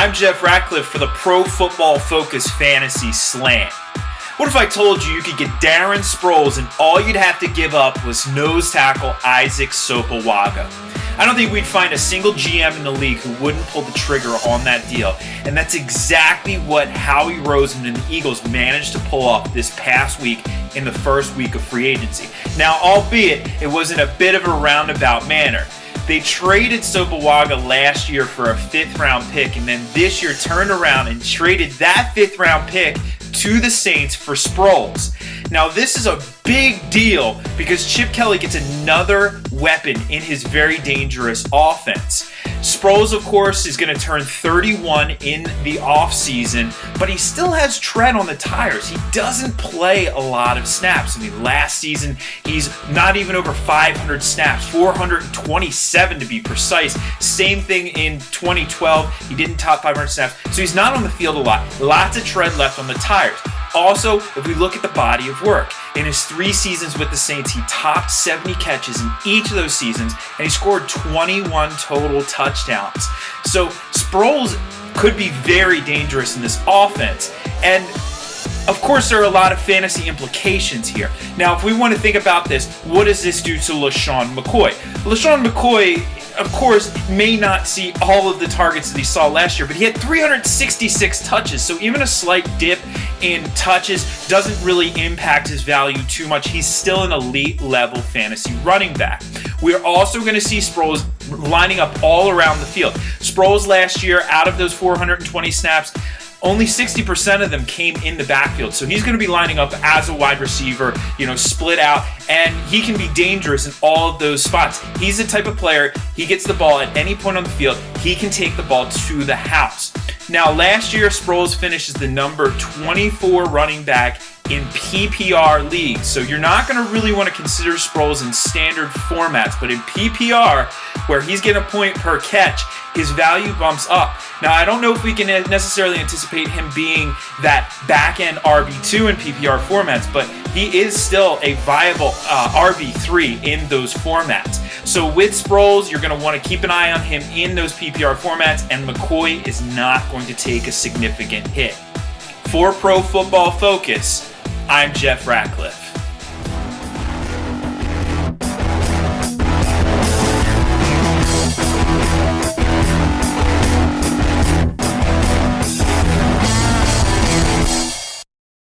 I'm Jeff Ratcliffe for the Pro Football Focus Fantasy Slam. What if I told you could get Darren Sproles and all you'd have to give up was nose tackle Isaac Sopoaga? I don't think we'd find a single GM in the league who wouldn't pull the trigger on that deal, and that's exactly what Howie Roseman and the Eagles managed to pull off this past week in the first week of free agency. Now, albeit it was in a bit of a roundabout manner. They traded Sopoaga last year for a 5th-round pick, and then this year turned around and traded that 5th-round pick to the Saints for Sproles. Now, this is a big deal because Chip Kelly gets another weapon in his very dangerous offense. Sproles, of course, is going to turn 31 in the offseason, but he still has tread on the tires. He doesn't play a lot of snaps. I mean, last season, he's not even over 500 snaps, 427 to be precise. Same thing in 2012. He didn't top 500 snaps, so he's not on the field a lot. Lots of tread left on the tires. Also, if we look at the body of work, in his 3 seasons with the Saints, he topped 70 catches in each of those seasons, and he scored 21 total touchdowns. So Sproles could be very dangerous in this offense. And of course, there are a lot of fantasy implications here. Now, if we want to think about this, what does this do to LeSean McCoy? LeSean McCoy, of course, may not see all of the targets that he saw last year, but he had 366 touches, so even a slight dip in touches doesn't really impact his value too much. He's still an elite level fantasy running back. We're also going to see Sproles lining up all around the field. Sproles last year, out of those 420 snaps, only 60% of them came in the backfield. So he's going to be lining up as a wide receiver, split out, and he can be dangerous in all of those spots. He's the type of player, he gets the ball at any point on the field, he can take the ball to the house. Now, last year, Sproles finishes the number 24 running back in PPR leagues. So you're not going to really want to consider Sproles in standard formats, but in PPR, where he's getting a point per catch, his value bumps up. Now, I don't know if we can necessarily anticipate him being that back-end RB2 in PPR formats, but he is still a viable RB3 in those formats. So with Sproles, you're going to want to keep an eye on him in those PPR formats, and McCoy is not going to take a significant hit. For Pro Football Focus, I'm Jeff Ratcliffe.